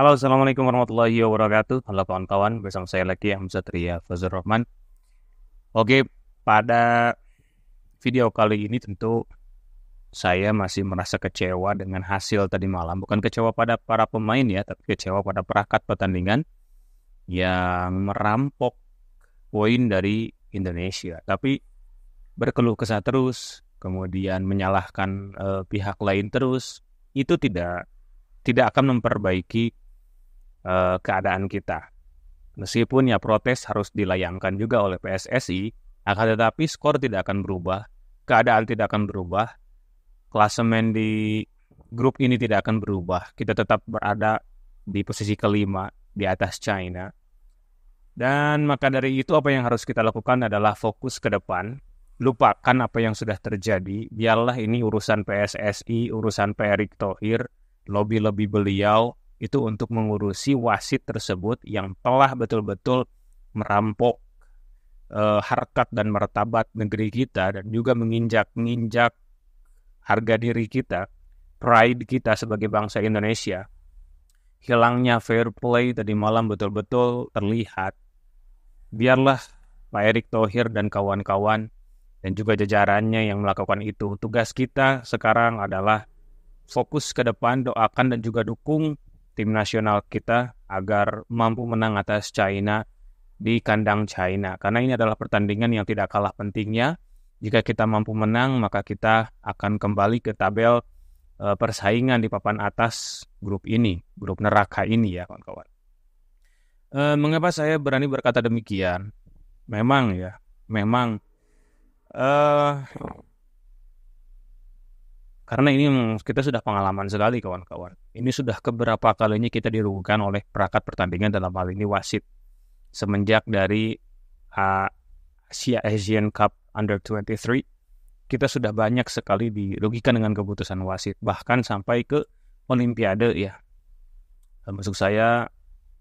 Halo, Assalamualaikum warahmatullahi wabarakatuh. Halo kawan-kawan, bersama saya lagi Hamzah Tria Fazrul Rahman. Oke, pada video kali ini tentu saya masih merasa kecewa dengan hasil tadi malam. Bukan kecewa pada para pemain ya, tapi kecewa pada perangkat pertandingan yang merampok poin dari Indonesia. Tapi berkeluh kesah terus, kemudian menyalahkan pihak lain terus, itu tidak akan memperbaiki keadaan kita. Meskipun ya protes harus dilayangkan juga oleh PSSI, akan tetapi skor tidak akan berubah, keadaan tidak akan berubah, klasemen di grup ini tidak akan berubah. Kita tetap berada di posisi kelima di atas China. Dan maka dari itu apa yang harus kita lakukan adalah fokus ke depan, lupakan apa yang sudah terjadi, biarlah ini urusan PSSI, urusan Pak Erick Thohir, lobby-lobby beliau, itu untuk mengurusi wasit tersebut yang telah betul-betul merampok harkat dan martabat negeri kita dan juga menginjak harga diri kita, pride kita sebagai bangsa Indonesia. Hilangnya fair play tadi malam betul-betul terlihat. Biarlah Pak Erick Thohir dan kawan-kawan dan juga jajarannya yang melakukan itu. Tugas kita sekarang adalah fokus ke depan, doakan dan juga dukung tim nasional kita agar mampu menang atas China di kandang China. Karena ini adalah pertandingan yang tidak kalah pentingnya. Jika kita mampu menang, maka kita akan kembali ke tabel persaingan di papan atas grup ini, grup neraka ini ya kawan-kawan. Mengapa saya berani berkata demikian? Memang karena ini kita sudah pengalaman sekali kawan-kawan. Ini sudah keberapa kalinya kita dirugikan oleh perangkat pertandingan dalam hal ini wasit. Semenjak dari Asian Cup Under 23, kita sudah banyak sekali dirugikan dengan keputusan wasit. Bahkan sampai ke Olimpiade ya. Maksud saya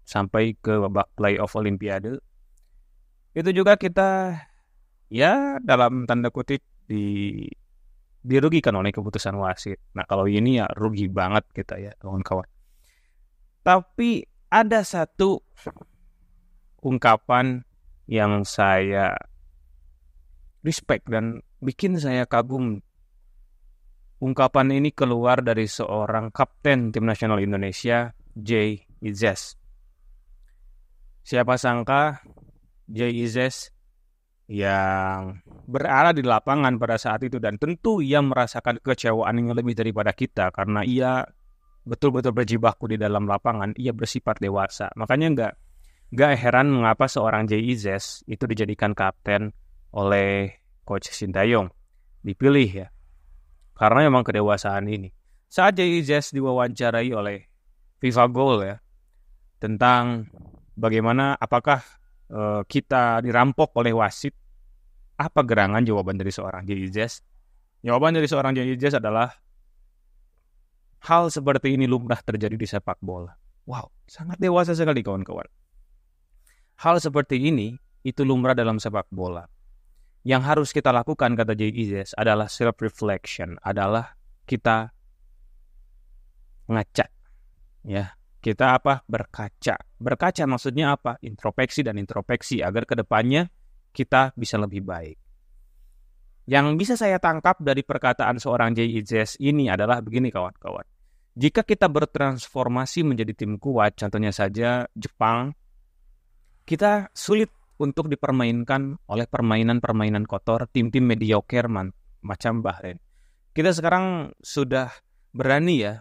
sampai ke babak playoff Olimpiade. Itu juga kita ya dalam tanda kutip dirugikan oleh keputusan wasit. Nah kalau ini ya rugi banget kita ya kawan-kawan. Tapi ada satu ungkapan yang saya respect dan bikin saya kagum. Ungkapan ini keluar dari seorang kapten tim nasional Indonesia, Jay Izzes. Siapa sangka Jay Izzes yang berada di lapangan pada saat itu dan tentu ia merasakan kekecewaan yang lebih daripada kita karena ia betul-betul berjibaku di dalam lapangan, ia bersifat dewasa. Makanya nggak heran mengapa seorang Jay Izzes itu dijadikan kapten oleh Coach Sintayong, dipilih ya. Karena memang kedewasaan ini. Saat Jay Izzes diwawancarai oleh FIFA Goal ya tentang bagaimana apakah kita dirampok oleh wasit, apa gerangan jawaban dari seorang Jay Izzes? Jawaban dari seorang Jay Izzes adalah hal seperti ini lumrah terjadi di sepak bola. Wow, sangat dewasa sekali kawan-kawan. Hal seperti ini itu lumrah dalam sepak bola. Yang harus kita lakukan, kata Jay Izzes, adalah self-reflection, adalah kita ngaca, ya. Kita berkaca. Berkaca maksudnya apa? Introspeksi dan introspeksi agar kedepannya kita bisa lebih baik. Yang bisa saya tangkap dari perkataan seorang Jay Izzes ini adalah begini kawan-kawan. Jika kita bertransformasi menjadi tim kuat, contohnya saja Jepang, kita sulit untuk dipermainkan oleh permainan-permainan kotor tim-tim mediocre macam Bahrain. Kita sekarang sudah berani ya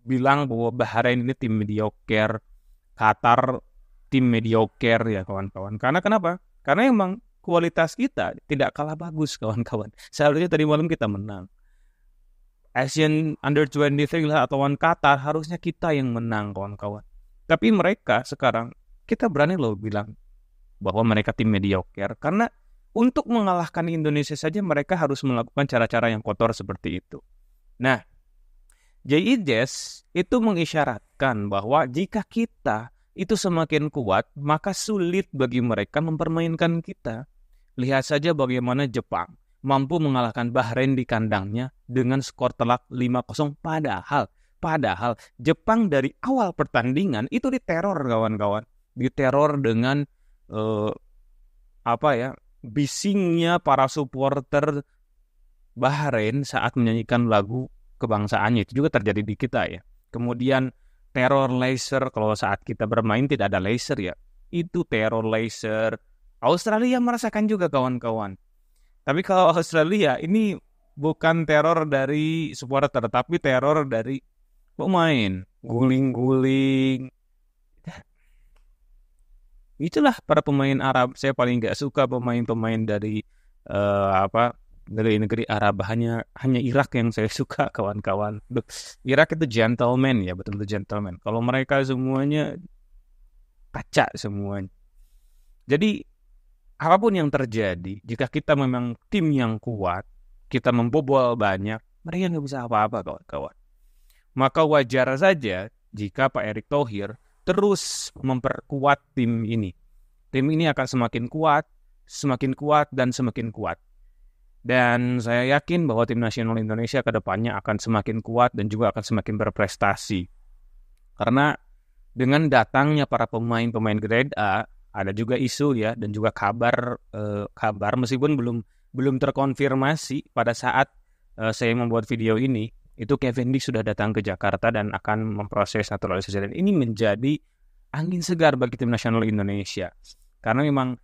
bilang bahwa Bahrain ini tim mediocre, Qatar tim mediocre ya kawan-kawan. Karena kenapa? Karena emang kualitas kita tidak kalah bagus kawan-kawan. Seharusnya tadi malam kita menang. Asian Under 23 lah atau Qatar harusnya kita yang menang kawan-kawan. Tapi mereka sekarang kita berani loh bilang bahwa mereka tim mediocre karena untuk mengalahkan Indonesia saja mereka harus melakukan cara-cara yang kotor seperti itu. Nah, Jay Izzes itu mengisyaratkan bahwa jika kita itu semakin kuat, maka sulit bagi mereka mempermainkan kita. Lihat saja bagaimana Jepang mampu mengalahkan Bahrain di kandangnya dengan skor telak 5-0. Padahal Padahal Jepang dari awal pertandingan itu diteror kawan-kawan. Diteror dengan bisingnya para supporter Bahrain saat menyanyikan lagu kebangsaannya. Itu juga terjadi di kita ya. Kemudian teror laser, kalau saat kita bermain tidak ada laser ya. Itu teror laser. Australia merasakan juga kawan-kawan. Tapi kalau Australia ini bukan teror dari supporter, tapi teror dari pemain. Guling-guling. Itulah para pemain Arab. Saya paling nggak suka pemain-pemain dari dari negeri Arab. Hanya Irak yang saya suka kawan-kawan. Irak itu gentleman ya, betul-betul gentleman. Kalau mereka semuanya kaca semuanya. Jadi apapun yang terjadi, jika kita memang tim yang kuat, kita membobol banyak, mereka nggak bisa apa-apa kawan-kawan. Maka wajar saja jika Pak Erick Thohir terus memperkuat tim ini. Tim ini akan semakin kuat, dan semakin kuat. Dan saya yakin bahwa tim nasional Indonesia ke depannya akan semakin kuat dan juga akan semakin berprestasi. Karena dengan datangnya para pemain grade A, ada juga isu ya dan juga kabar meskipun belum terkonfirmasi pada saat saya membuat video ini, itu Kevin Lee sudah datang ke Jakarta dan akan memproses naturalisasi. Dan ini menjadi angin segar bagi tim nasional Indonesia. Karena memang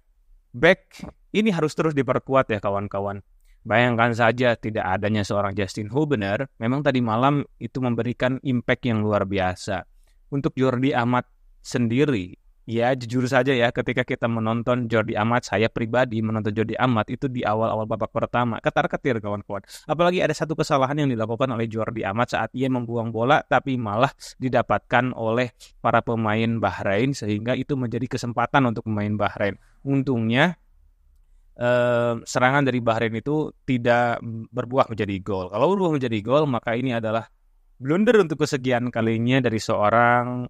back ini harus terus diperkuat ya kawan-kawan. Bayangkan saja tidak adanya seorang Justin Hubner, memang tadi malam itu memberikan impact yang luar biasa. Untuk Jordi Amat sendiri, ya jujur saja ya, ketika kita menonton Jordi Amat, saya pribadi menonton Jordi Amat itu di awal-awal babak pertama, ketar-ketir kawan-kawan. Apalagi ada satu kesalahan yang dilakukan oleh Jordi Amat saat ia membuang bola, tapi malah didapatkan oleh para pemain Bahrain, sehingga itu menjadi kesempatan untuk pemain Bahrain. Untungnya, serangan dari Bahrain itu tidak berbuah menjadi gol. Kalau berbuah menjadi gol, maka ini adalah blunder untuk kesekian kalinya dari seorang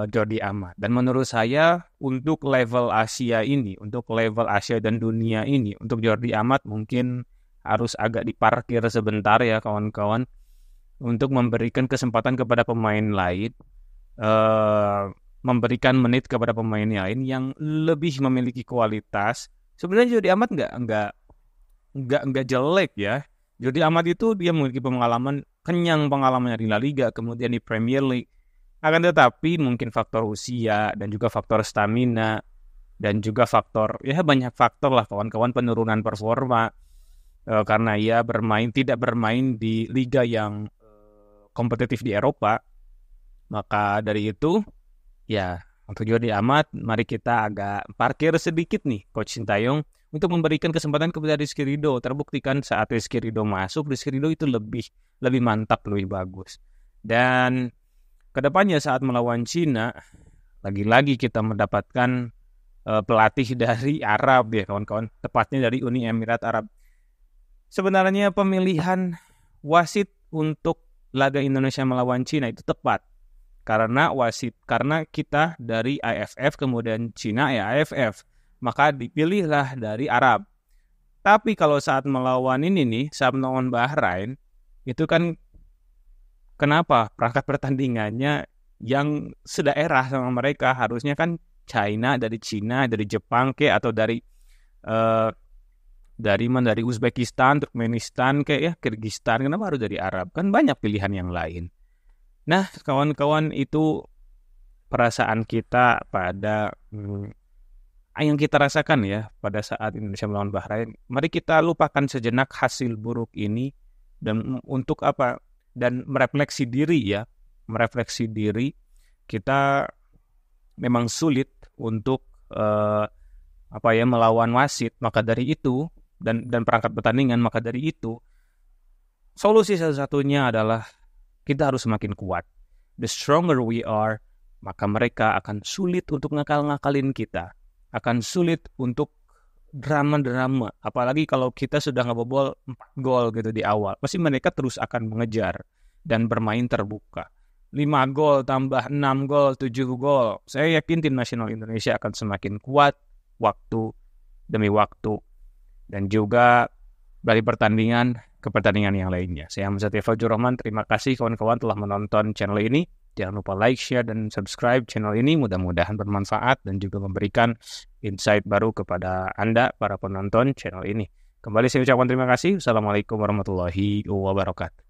Jordi Amat. Dan menurut saya untuk level Asia ini, untuk level Asia dan dunia ini, untuk Jordi Amat mungkin harus agak diparkir sebentar ya kawan-kawan, untuk memberikan kesempatan kepada pemain lain, memberikan menit kepada pemain lain yang lebih memiliki kualitas. Sebenarnya Jordi Amat nggak jelek ya. Jordi Amat itu dia memiliki kenyang pengalamannya di La Liga, kemudian di Premier League. Akan tetapi mungkin faktor usia dan juga faktor stamina dan juga faktor, ya banyak faktor lah kawan-kawan, penurunan performa karena ia tidak bermain di liga yang kompetitif di Eropa. Maka dari itu ya, untuk Jordi Amat, mari kita agak parkir sedikit nih, Coach Sintayong, untuk memberikan kesempatan kepada Rizky Ridho. Terbuktikan saat Rizky Ridho masuk, Rizky Ridho itu lebih mantap, lebih bagus. Dan kedepannya saat melawan Cina, lagi-lagi kita mendapatkan pelatih dari Arab ya kawan-kawan, tepatnya dari Uni Emirat Arab. Sebenarnya pemilihan wasit untuk laga Indonesia melawan Cina itu tepat. Karena kita dari AFF, kemudian Cina ya AFF, maka dipilihlah dari Arab. Tapi kalau saat melawan saat melawan Bahrain, itu kan kenapa perangkat pertandingannya yang sedaerah sama mereka, harusnya kan China, dari Cina, dari Jepang atau dari Uzbekistan, Turkmenistan ya, Kyrgyzstan, kenapa harus dari Arab? Kan banyak pilihan yang lain. Nah, kawan-kawan, itu perasaan kita pada yang kita rasakan ya pada saat Indonesia melawan Bahrain. Mari kita lupakan sejenak hasil buruk ini dan untuk apa? Dan merefleksi diri kita memang sulit untuk melawan wasit. Maka dari itu dan perangkat pertandingan, maka dari itu solusi satu-satunya adalah kita harus semakin kuat. The stronger we are, maka mereka akan sulit untuk ngakal-ngakalin kita. Akan sulit untuk drama-drama. Apalagi kalau kita sudah ngebobol 4 gol gitu di awal. Pasti mereka terus akan mengejar dan bermain terbuka. 5 gol tambah 6 gol, 7 gol. Saya yakin tim nasional Indonesia akan semakin kuat waktu demi waktu. Dan juga dari pertandingan ke pertandingan yang lainnya. Saya Hamzah Fajrul Rahman, terima kasih kawan-kawan telah menonton channel ini. Jangan lupa like, share, dan subscribe channel ini. Mudah-mudahan bermanfaat dan juga memberikan insight baru kepada Anda, para penonton channel ini. Kembali saya ucapkan terima kasih. Assalamualaikum warahmatullahi wabarakatuh.